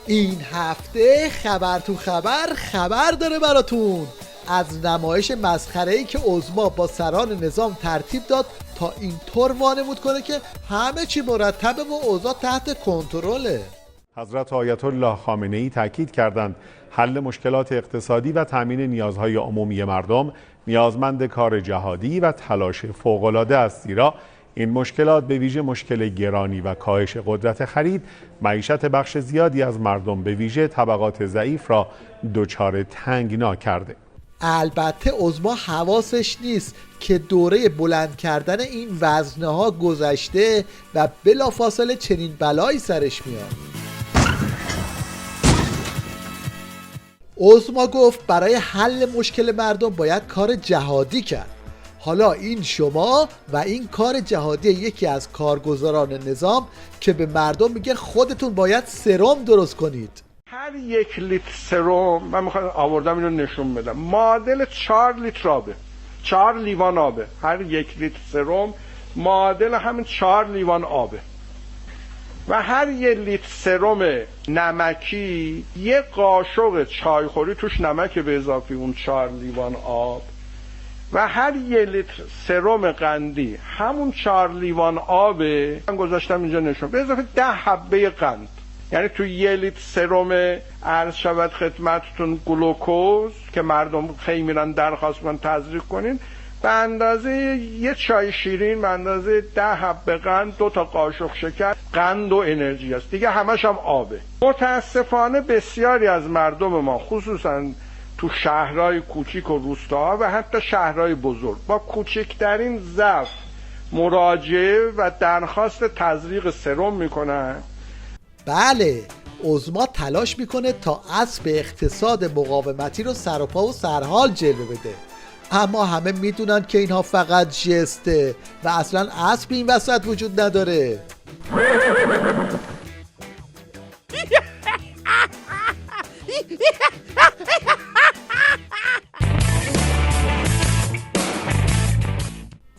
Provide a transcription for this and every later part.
این هفته خبر تو خبر داره براتون از نمایش مسخره‌ای که عظما با سران نظام ترتیب داد تا اینطور وانمود کنه که همه چی مرتبه و اوضاع تحت کنترله. حضرت آیت الله خامنه‌ای تاکید کردند حل مشکلات اقتصادی و تامین نیازهای عمومی مردم نیازمند کار جهادی و تلاش فوق‌العاده است، زیرا این مشکلات به ویژه مشکل گرانی و کاهش قدرت خرید معیشت بخش زیادی از مردم به ویژه طبقات ضعیف را دچار تنگنا کرده. البته عظما حواسش نیست که دوره بلند کردن این وزنه ها گذشته و بلافاصله چنین بلایی سرش میاد. عظما گفت برای حل مشکل مردم باید کار جهادی کرد. حالا این شما و این کار جهادی یکی از کارگزاران نظام که به مردم میگه خودتون باید سرم درست کنید. هر 1 لیتر سرم، من میخوام آوردم اینو نشون بدم، معادل 4 لیتر آبه، 4 لیوان آبه. هر 1 لیتر سرم معادل همین 4 لیوان آبه. و هر 1 لیتر سرم نمکی 1 قاشق چایخوری توش نمک به اضافه اون 4 لیوان آب. و هر 1 لیتر سرم قندی همون 4 لیوان آبه. من گذاشتم اینجا نشون به اضافه 10 حبه قند. یعنی تو 1 لیتر سرم عرض شود خدمتتون گلوکوز که مردم خیلی میرن درخواست کنن تزریق کنین، به اندازه 1 چای شیرین، به اندازه 10 حبه قند، 2 تا قاشق شکر، قند و انرژی است دیگه، همش هم آبه. متاسفانه بسیاری از مردم ما خصوصا تو شهرهای کوچیک و روستاها و حتی شهرهای بزرگ با کوچکترین ضعف مراجعه و درخواست تزریق سرم میکنن. بله، عظما تلاش میکنه تا اسب اقتصاد مقاومتی رو سر و پا و سرحال جلوه بده، اما همه میدونن که اینها فقط جسته و اصلا اسب این وسط وجود نداره.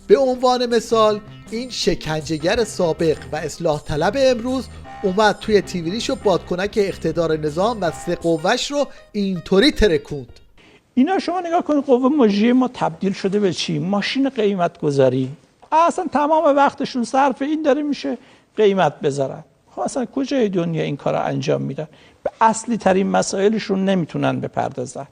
به عنوان مثال این شکنجهگر سابق و اصلاح طلب امروز اومد توی تیویریش و بادکنک اقتدار نظام و 3 قوهش رو اینطوری ترکوند. اینا شما نگاه کنید، قوه مجریه ما تبدیل شده به چی؟ ماشین قیمت گذاری. اصلا تمام وقتشون صرف این داره میشه قیمت بذارن. خب اصلا کجای دنیا این کار رو انجام میدن؟ به اصلی ترین مسائلشون نمیتونن بپردازن.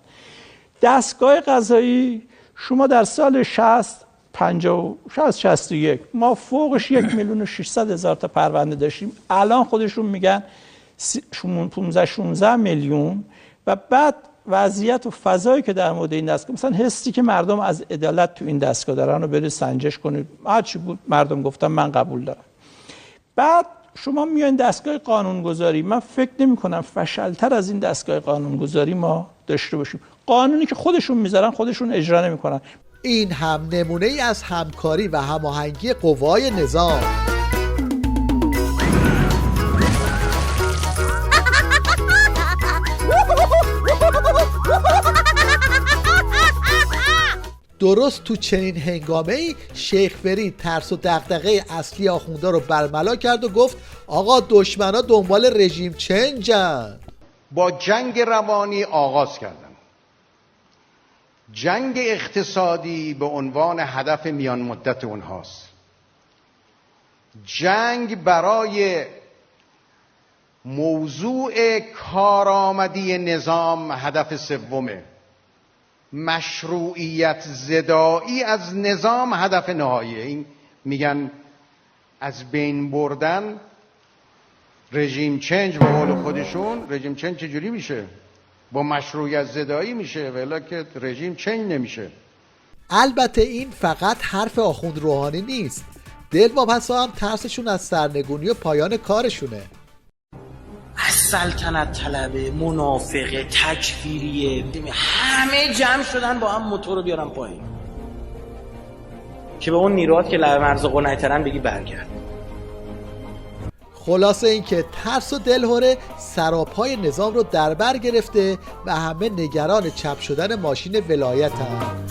دستگاه قضایی شما در سال 61 ما فوقش 1,600,000 تا پرونده داشتیم، الان خودشون میگن 15-16 میلیون. و بعد وضعیت و فضایی که در مورد این دستگاه، مثلا حسی که مردم از عدالت تو این دستگاه دارن رو برید سنجش کنید، هرچی بود مردم گفتن من قبول دارم. بعد شما میایین دستگاه قانونگذاری، من فکر نمی کنم فشلتر از این دستگاه قانونگذاری ما داشته باشیم. قانونی که خودشون میذارن خودشون اجرا نمیکنن. این هم نمونه ای از همکاری و هماهنگی قوای نظام. درست تو چنین هنگامه‌ای شیخ فرید ترس و دغدغه اصلی آخوندا رو برملا کرد و گفت آقا دشمنا دنبال رژیم چنجن. با جنگ روانی آغاز کردن. جنگ اقتصادی به عنوان هدف میان مدت اونهاست. جنگ برای موضوع کارآمدی نظام هدف سومه. مشروعیت زدایی از نظام هدف نهاییه. این میگن از بین بردن رژیم چنج، به قول خودشون رژیم چنج چجوری میشه؟ با مشروعیت زدایی میشه، ولی که رژیم چنج نمیشه. البته این فقط حرف آخوند روحانی نیست، دلواپسا هم ترسشون از سرنگونی و پایان کارشونه. از سلطنت طلبه، منافقه، تکفیریه، همه جمع شدن با هم موتور رو بیارن پایین که به اون نیروهات که لب مرز قنیطرن بگی برگرد. خلاصه این که ترس و دلهره سراپای نظام رو در بر گرفته و همه نگران چپ شدن ماشین ولایت هم.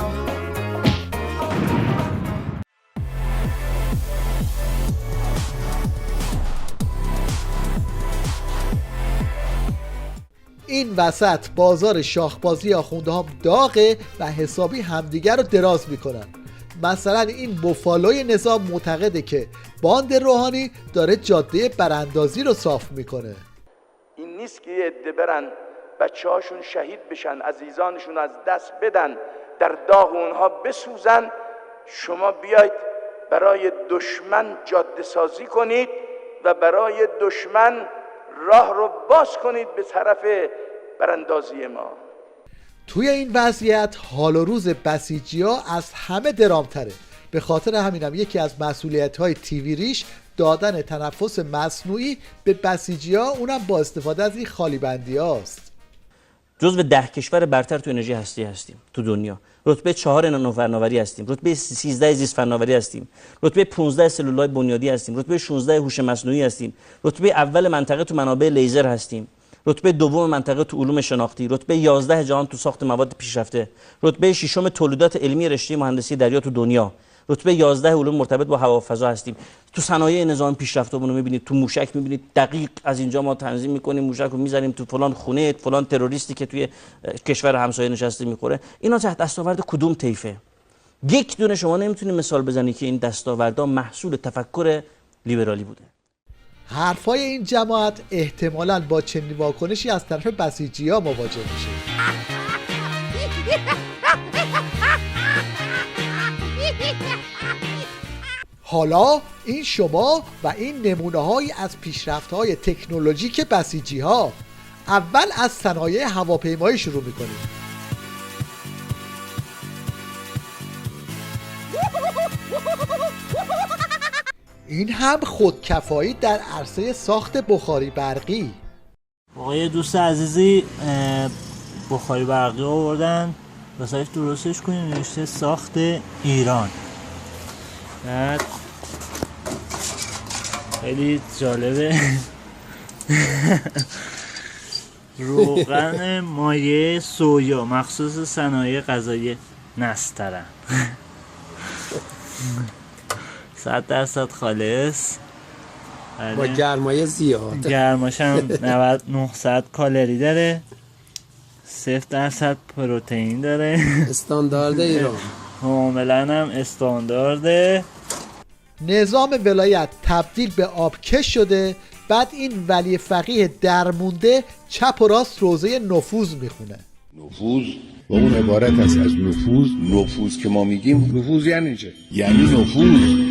این وسط بازار شاخبازی آخونده هم داغه و حسابی همدیگر رو دراز میکنن. مثلا این بوفالوی نظام معتقده که باند روحانی داره جاده براندازی رو صاف میکنه. این نیست که یه عده برن بچه هاشون شهید بشن، عزیزانشون از دست بدن، در داغ اونها بسوزن، شما بیاید برای دشمن جاده سازی کنید و برای دشمن راه رو باز کنید به طرف براندازی ما. توی این وضعیت حال و روز بسیجی‌ها از همه درامتره. به خاطر همینم یکی از مسئولیت‌های تیوی ریش دادن تنفس مصنوعی به بسیجی‌ها، اونم با استفاده از این خالی بندی هاست. جزو 10 کشور برتر تو انرژی هستی هستیم تو دنیا. رتبه 4 نانو فناوری هستیم، رتبه 13 زیست فناوری هستیم، رتبه 15 سلولای بنیادی هستیم، رتبه 16 هوش مصنوعی هستیم، رتبه اول منطقه تو منابع لیزر هستیم، رتبه دوم منطقه تو علوم شناختی، رتبه 11 جهان تو ساخت مواد پیشرفته، رتبه 6 تولیدات علمی رشته مهندسی دریا تو دنیا، رتبه 11 علوم مرتبط با هوا و فضا هستیم. تو صنایع نظام پیشرفته‌مون رو می‌بینید، تو موشک می‌بینید دقیق از اینجا ما تنظیم می‌کنیم، موشک رو می‌ذاریم تو فلان خونه، فلان تروریستی که توی کشور همسایه نشسته می‌خوره. اینا تحت دستاورد کدوم طیفه؟ یک دونه شما نمی‌تونید مثال بزنید که این دستاوردها محصول تفکر لیبرالی بوده. حرفای این جماعت احتمالاً با چنین واکنشی از طرف بسیجی‌ها مواجه میشه. حالا این شما و این نمونه‌هایی از پیشرفت‌های تکنولوژیک بسیجی‌ها. اول از صنایع هواپیمایی شروع می‌کنیم. این هم خودکفایی در عرصه ساخت بخاری برقی. آقای دوست عزیزی بخاری برقی آوردن واسهش درستش کنیم، نوشته ساخت ایران. بعد خیلی جالبه روغن مایع سویا مخصوص صنایع غذایی نسترن 100% خالص با گرمای زیاد، گرماش هم 900 کالری داره، 0% پروتئین داره، استاندارد ایران، کاملا هم استاندارده. نظام ولایت تبدیل به آبکش شده. بعد این ولی فقیه درمونده چپ و راست روزه نفوذ میخونه. نفوذ و اون عبارت است از نفوذ که ما میگیم نفوذ یعنی چه؟ یعنی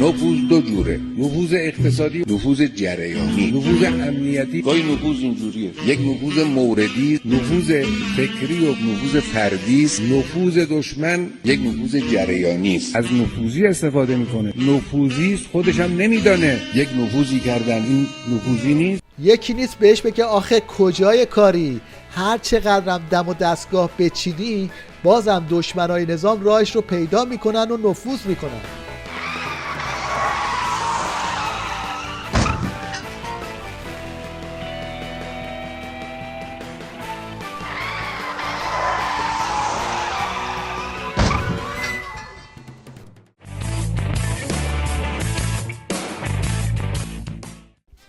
نفوذ دو جوره، نفوذ اقتصادی، نفوذ جریانی، نفوذ امنیتی. گاهی نفوذ اینجوریه، یک نفوذ موردی، نفوذ فکری و نفوذ فردی است. نفوذ دشمن یک نفوذ جریانی است، از نفوذی استفاده میکنه، نفوذی است، خودش هم نمیدانه یک نفوذی کردن، این نفوذی نیست. یکی نیست بهش بگه آخه کجای کاری، هر چقدرم دم و دستگاه بچینی بازم دشمنای نظام راهش رو پیدا میکنن و نفوذ میکنن.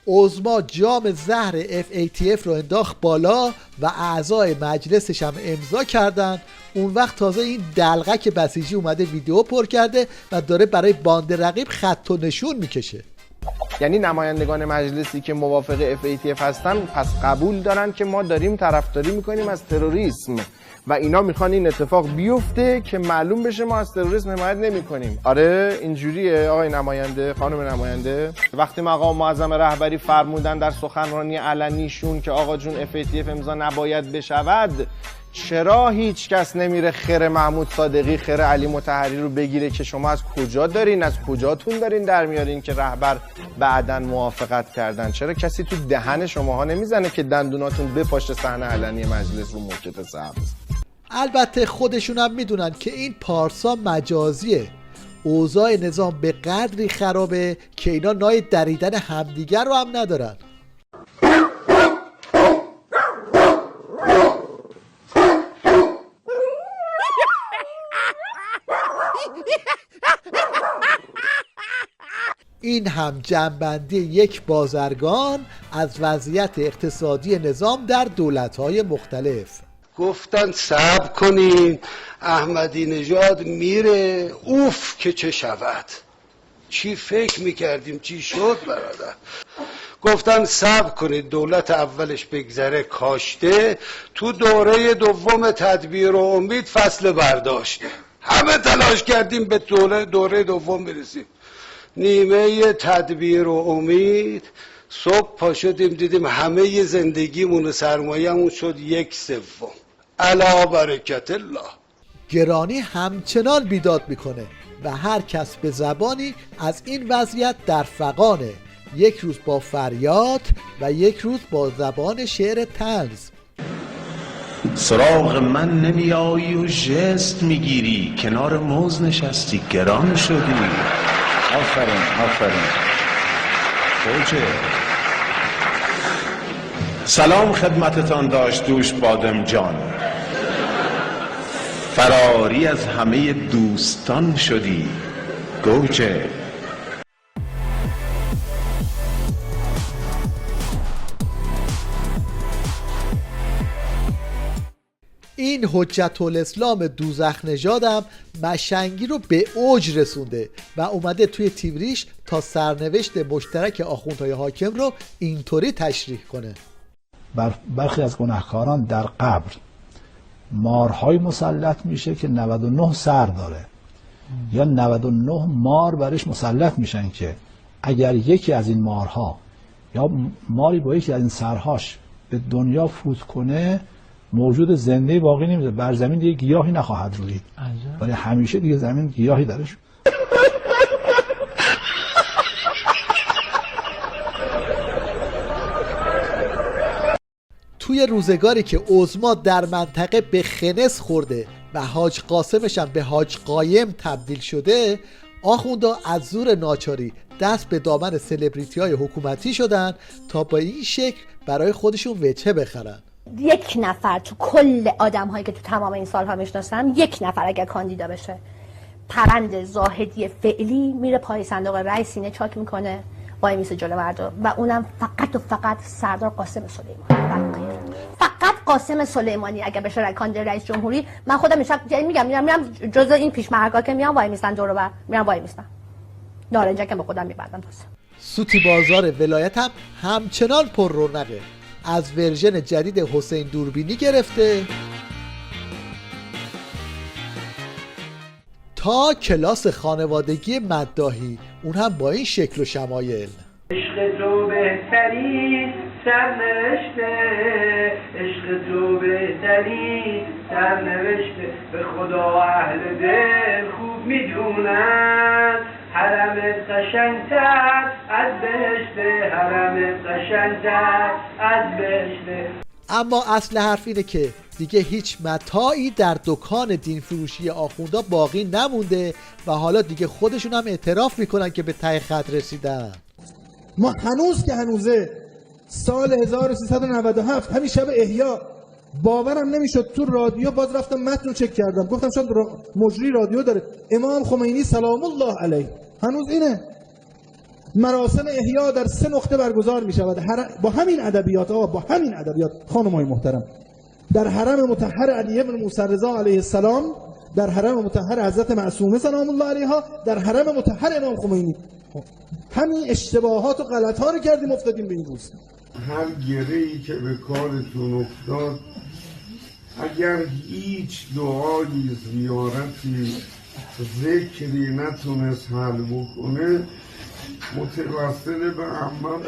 عظما جام زهر FATF رو انداخت بالا و اعضای مجلسش هم امضا کردن. اون وقت تازه این دلغک بسیجی اومده ویدیو پر کرده و داره برای باند رقیب خط و نشون میکشه. یعنی نمایندگان مجلسی که موافق FATF هستن پس قبول دارن که ما داریم طرفداری میکنیم از تروریسم و اینا میخوان این اتفاق بیفته که معلوم بشه ما از تروریسم حمایت نمیکنیم. آره اینجوریه آقای نماینده، خانم نماینده. وقتی مقام معظم رهبری فرمودن در سخنرانی علنیشون که آقا جون FATF امضا نباید بشود، چرا هیچ کس نمیره خیر محمود صادقی، خیر علی مطهری رو بگیره که شما از کجا دارین، از کجاتون دارین در میارین که رهبر بعداً موافقت کردن؟ چرا کسی تو دهن شماها نمیزنه که دندوناتون بپاشه صحنه علنی مجلس رو موکت سبز؟ البته خودشون هم میدونن که این پارسا مجازیه. اوضاع نظام به قدری خرابه که اینا نای دریدن همدیگر رو هم ندارن. این هم جنبندی یک بازرگان از وضعیت اقتصادی نظام در دولت‌های مختلف. گفتن صبر کنین احمدی نژاد میره، اوف که چه شود. چی فکر میکردیم چی شد برادر. گفتن صبر کنید دولت اولش بگذره کاشته، تو دوره دوم تدبیر و امید فصل برداشته. همه تلاش کردیم به دوره دوم برسیم. نیمه تدبیر و امید صبح پا شدیم دیدیم همه زندگیمون و سرمایه‌مون شد 1/3. علا برکت الله. گرانی همچنان بیداد میکنه و هر کس به زبانی از این وضعیت در فغانه، یک روز با فریاد و یک روز با زبان شعر طنز. سراغ من نمیایی و ژست میگیری، کنار موز نشستی گران شدی. آفرین خوجه. سلام خدمتتان داشت دوش بادم جان، فراری از همه دوستان شدی گوجه. این حجت الاسلام دوزخ نژادم مشنگی رو به اوج رسونده و اومده توی تیوریش تا سرنوشت مشترک آخوندهای حاکم رو اینطوری تشریح کنه. برخی از گناهکاران در قبر مارهای مسلط میشه که 99 سر داره، یا 99 مار برش مسلط میشن که اگر یکی از این مارها یا ماری با یکی از این سرهاش به دنیا فوت کنه موجود زنده باقی نمیده، بر زمین دیگه گیاهی نخواهد روید، ولی همیشه دیگه زمین گیاهی درش. توی روزگاری که عظما در منطقه به خنس خورده و حاج قاسمش هم به حاج قایم تبدیل شده، آخوندا از زور ناچاری دست به دامن سلبریتی های حکومتی شدن تا با این شکل برای خودشون وجه بخرن. یک نفر تو کل آدم هایی که تو تمام این سالها میشناسم، یک نفر اگر کاندیدا بشه، پرند زاهدی فعلی میره پای صندوق رای سینه چاک میکنه، وای میسه جلو مردم و اونم فقط و فقط سردار قاسم سلیمانی. فقط قاسم سلیمانی اگر بشه کاندید رئیس جمهوری، من خودم میرم جزء این پیشمرگا که میام وای میستن دور و بر، میرم وای میستن نارنجکم به خودم میبردم. سوتی بازار ولایت هم همچنان پر رونقه، از ورژن جدید حسین دوربینی گرفته تا کلاس خانوادگی مداحی، اون هم با این شکل و شمایل. عشق تو بهترین سرنوشته، عشق تو بهترین سرنوشته، به خدا اهل دل خوب میدونن، حرمت قشنگتر از بهشته، حرمت قشنگتر از بهشته. اما اصل حرف اینه که دیگه هیچ متاعی در دکان دین فروشی آخوندا باقی نمونده و حالا دیگه خودشون هم اعتراف میکنن که به ته خط رسیدن. ما هنوز که هنوزه سال 1397 همین شب احیا باورم نمیشد، تو رادیو باز رفتم متن رو چک کردم، گفتم شاید مجری رادیو داره، امام خمینی سلام الله علیه هنوز اینه، مراسم احیا در 3 نقطه برگزار می شود با همین ادبیات، با همین ادبیات خانمای محترم، در حرم مطهر علی ابن موسی رضا علیه السلام، در حرم مطهر حضرت معصومه سلام الله علیها، در حرم مطهر امام خمینی. همین اشتباهات و غلط ها رو کردیم افتادیم به این روز. هر گره‌ای که به کارتون افتاد، اگر هیچ دعایی، زیارتی، ذکری نتونست حل بکنه، متوسل به عمم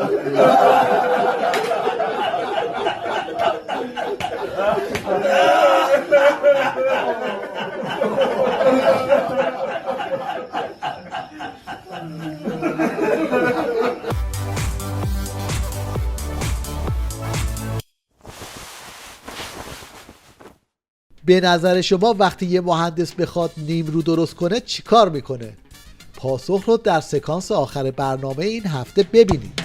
به نظر شما وقتی یه مهندس بخواد نیمرو درست کنه چیکار میکنه؟ پاسخ رو در سکانس آخر برنامه این هفته ببینید.